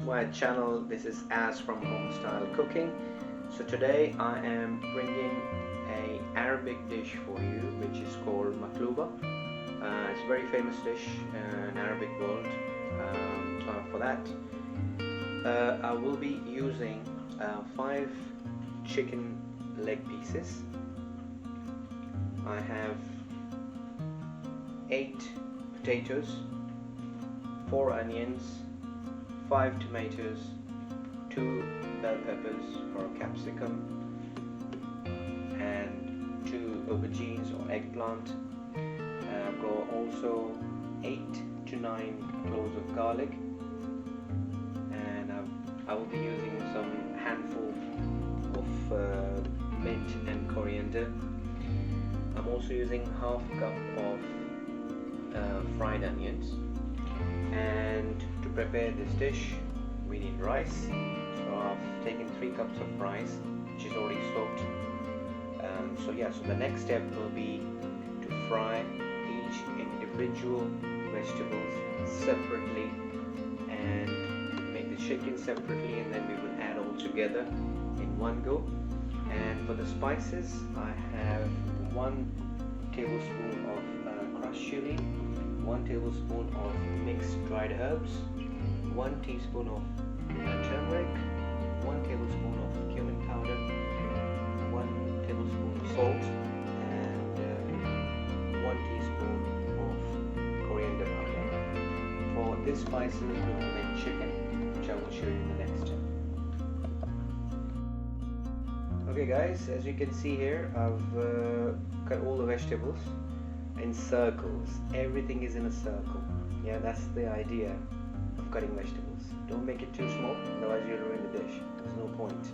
my channel. This is As from Home Style Cooking. So today I am bringing a Arabic dish for you which is called Maqluba. It's a very famous dish in Arabic world. For that I will be using 5 chicken leg pieces. I have 8 potatoes, 4 onions, 5 tomatoes, 2 bell peppers or capsicum, and 2 aubergines or eggplant. I've got also 8 to 9 cloves of garlic, and I will be using some handful of mint and coriander. I'm also using half cup of fried onions. And to prepare this dish we need rice. So I've taken 3 cups of rice which is already soaked. So the next step will be to fry each individual vegetables separately and make the chicken separately, and then we will add all together in one go. And for the spices I have 1 tablespoon of crushed chili, 1 tablespoon of mixed dried herbs, 1 teaspoon of turmeric, 1 tablespoon of cumin powder, 1 tablespoon of salt, and 1 teaspoon of coriander powder. For this spices we will make chicken, which I will show you in the next step. Okay guys, as you can see here, I've cut all the vegetables in circles. Everything is in a circle. Yeah, that's the idea of cutting vegetables. Don't make it too small, otherwise you'll ruin the dish. There's no point.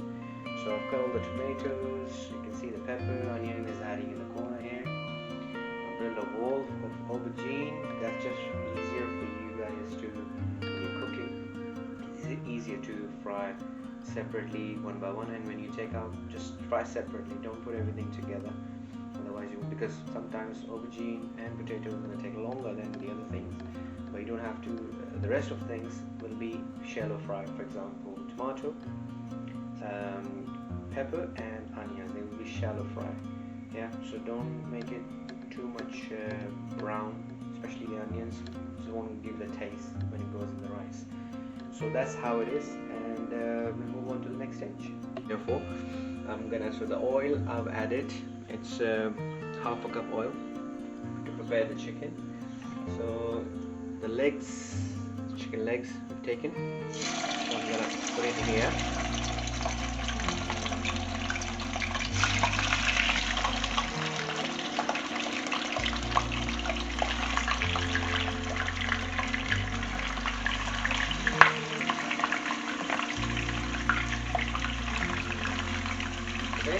So I've cut all the tomatoes. You can see the pepper, onion is adding in the corner here. I've built a wall of aubergine. That's just easier for you guys to, when you're cooking, it's easier to fry separately one by one, and when you take out, just fry separately. Don't put everything together. Otherwise you will, because sometimes aubergine and potato is going to take longer than the other things, but you don't have to. The rest of things will be shallow fry. For example, tomato, pepper and onion, they will be shallow fry. Yeah, so don't make it too much brown, especially the onions, so it won't give the taste when it goes in the rice. So that's how it is, and we'll move on to the next stage. Therefore so the oil I've added, it's half a cup oil to prepare the chicken. So the legs, chicken legs we've taken, so I'm gonna put it here. Okay,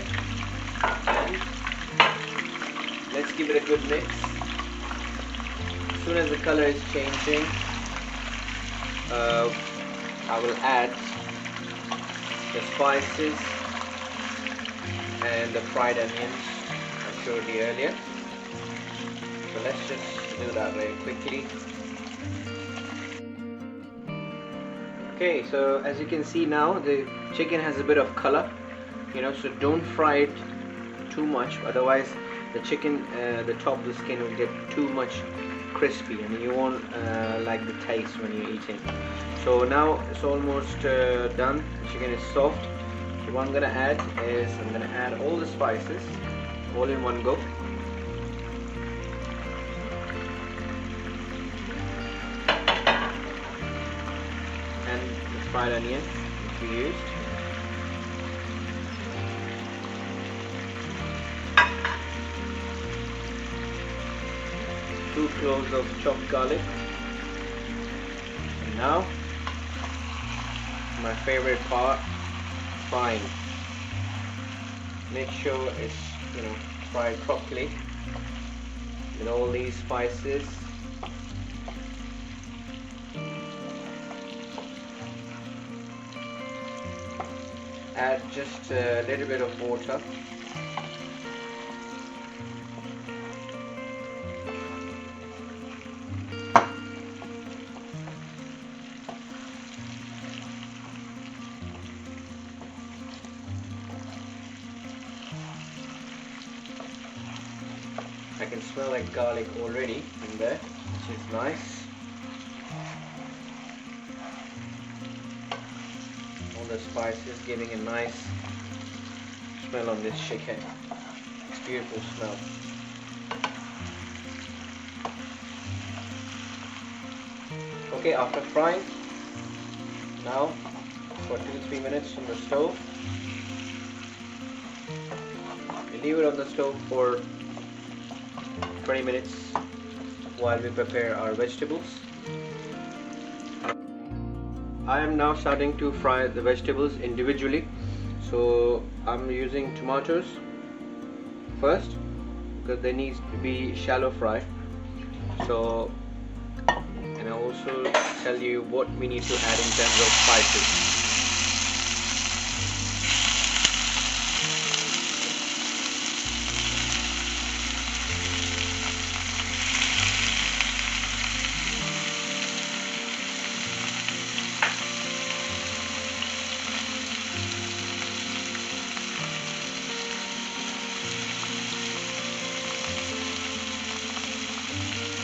and let's give it a good mix. As soon as the color is changing, I will add the spices and the fried onions I showed you earlier. So let's just do that very quickly. Okay, so as you can see now, the chicken has a bit of color, so don't fry it too much, otherwise the chicken, the top of the skin will get too much crispy and you won't like the taste when you're eating. So now it's almost done. The chicken is soft. So what I'm gonna add is all the spices all in one go. And the fried onion which we used. Two cloves of chopped garlic. And now, my favorite part, frying. Make sure it's fried properly with all these spices. Add just a little bit of water. smell like garlic already in there, which is nice. All the spices giving a nice smell on this chicken. It's beautiful smell. Okay, after frying, now for 2-3 minutes on the stove. We leave it on the stove for 20 minutes while we prepare our vegetables. I am now starting to fry the vegetables individually. So I'm using tomatoes first because they need to be shallow fry. So, and I'll also tell you what we need to add in terms of spices.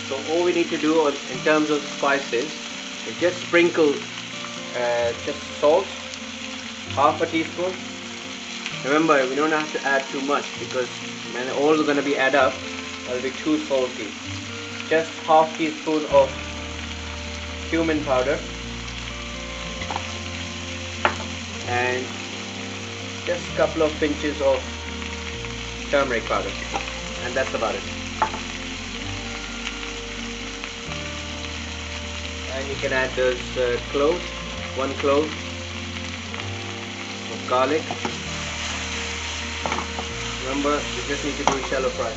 So all we need to do in terms of spices is just sprinkle just salt, half a teaspoon. Remember, we don't have to add too much because when all is going to be add up, it'll be too salty. Just half teaspoon of cumin powder and just a couple of pinches of turmeric powder, and that's about it. And you can add those cloves, 1 clove of garlic. Remember, you just need to do shallow fry.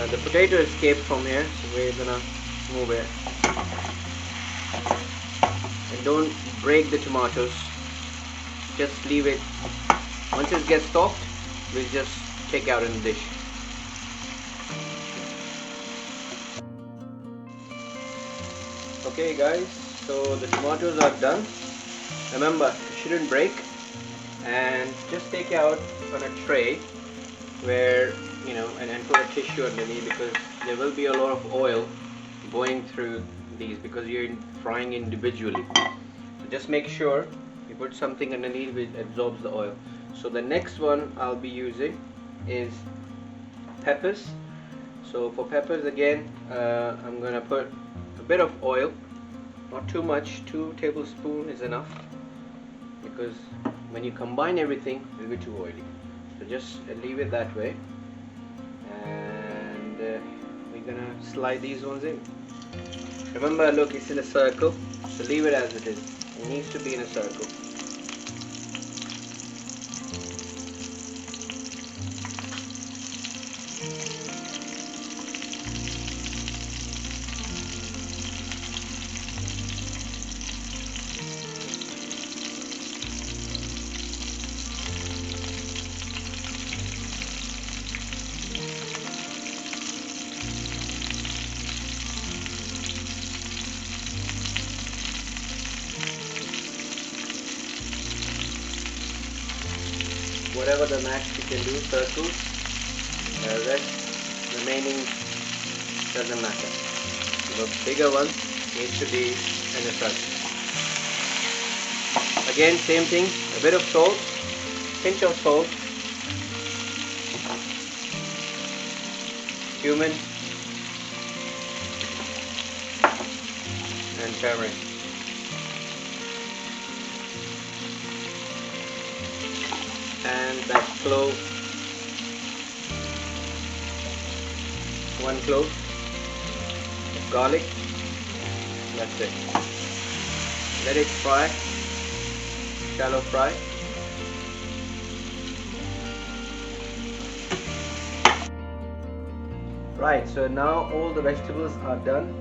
The potato escaped from here, so we're gonna move it. And don't break the tomatoes, just leave it. Once it gets soft, we'll just take out in the dish. Okay guys, so the tomatoes are done. Remember, it shouldn't break, and just take out on a tray where, you know, and put a tissue underneath, because there will be a lot of oil going through these because you're frying individually. So just make sure you put something underneath which absorbs the oil. So the next one I'll be using is peppers. So for peppers again, I'm gonna put a bit of oil, not too much. 2 tablespoons is enough, because when you combine everything it will be too oily. So just leave it that way, and we're gonna slide these ones in. Remember, look, it's in a circle, so leave it as it is. It needs to be in a circle. Whatever the max you can do, circles, rest remaining doesn't matter. The bigger one needs to be in a circle. Again, same thing, a bit of salt, pinch of salt, cumin, and turmeric. And that clove, 1 clove of garlic. That's it. Let it fry, shallow fry. Right, so now all the vegetables are done.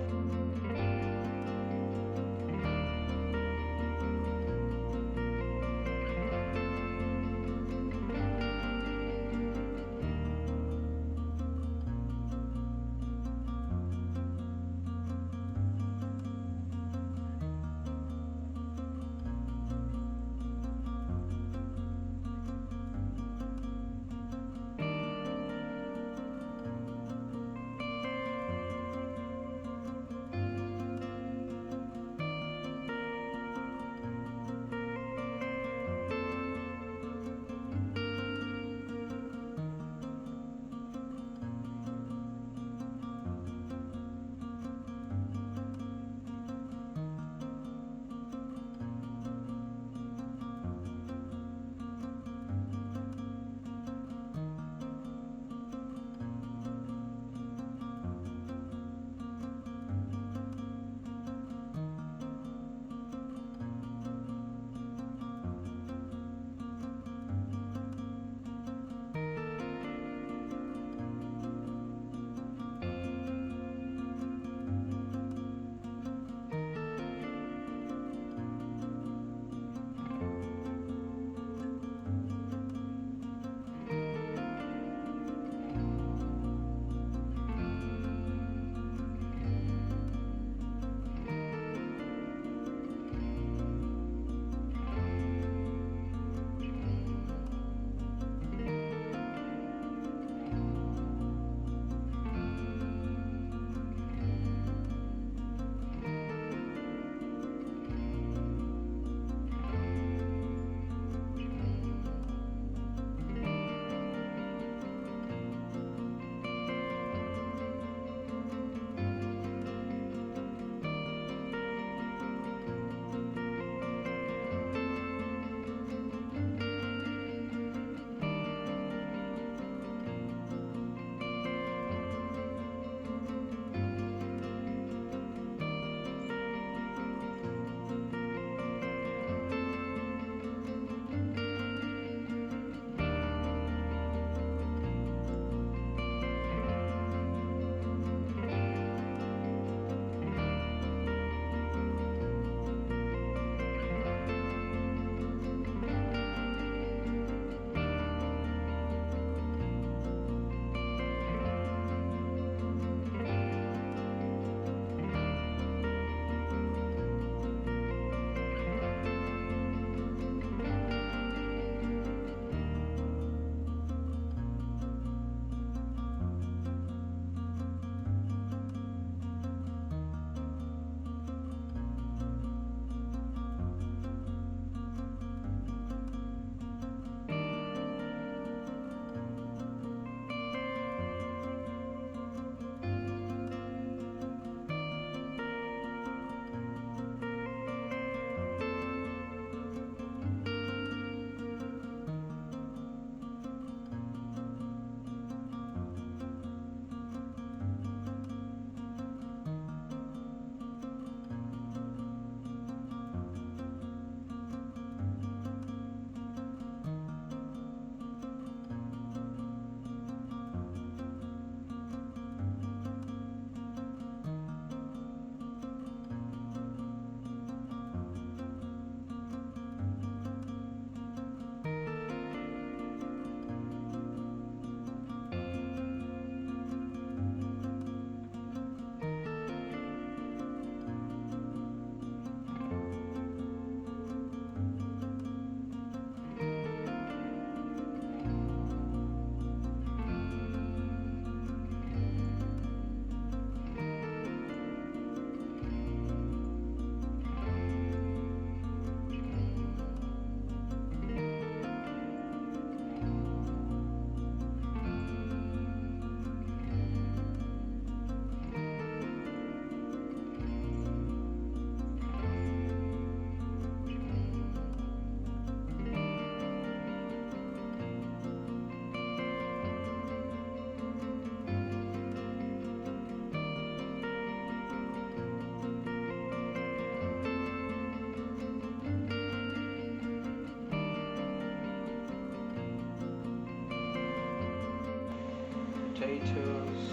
potatoes.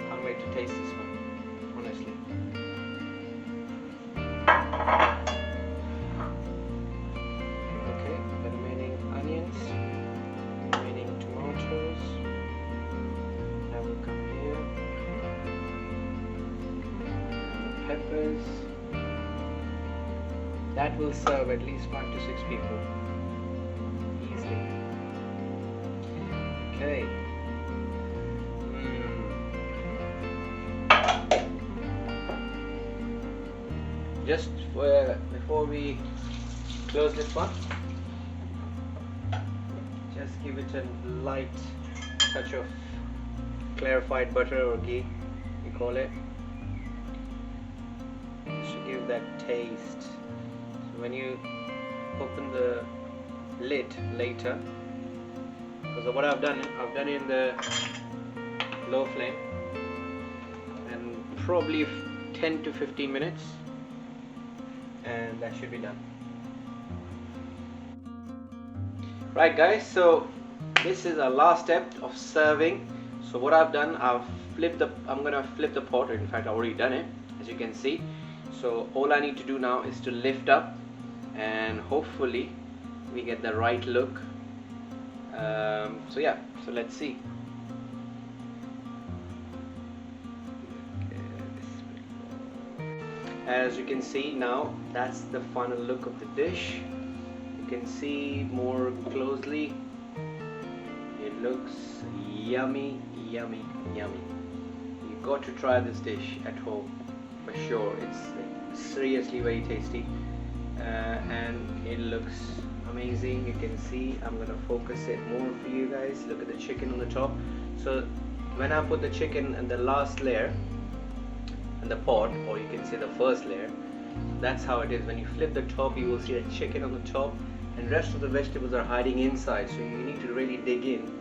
Can't wait to taste this one, honestly. Okay, the remaining onions, remaining tomatoes. That will come here. The peppers. That will serve at least 5 to 6 people easily. Okay. Just before we close this one, just give it a light touch of clarified butter or ghee, we call it, just to give that taste. So when you open the lid later, because what I've done it in the low flame, and probably 10 to 15 minutes, and that should be done. Right guys, so this is our last step of serving. So what I've done, I'm gonna flip the pot. In fact, I've already done it, as you can see. So all I need to do now is to lift up, and hopefully we get the right look. So yeah, so let's see. As you can see now, that's the final look of the dish. You can see more closely. It looks yummy, yummy, yummy. You got to try this dish at home for sure. It's seriously very tasty, and it looks amazing. You can see, I'm gonna focus it more for you guys. Look at the chicken on the top. So when I put the chicken in the last layer in the pot, or you can say the first layer, that's how it is. When you flip the top, you will see the chicken on the top, and rest of the vegetables are hiding inside, so you need to really dig in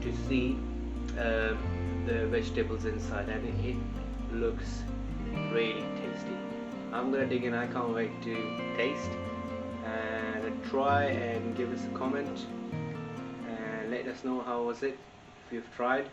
to see the vegetables inside, and it looks really tasty. I'm gonna dig in. I can't wait to taste and try, and give us a comment and let us know how was it if you've tried.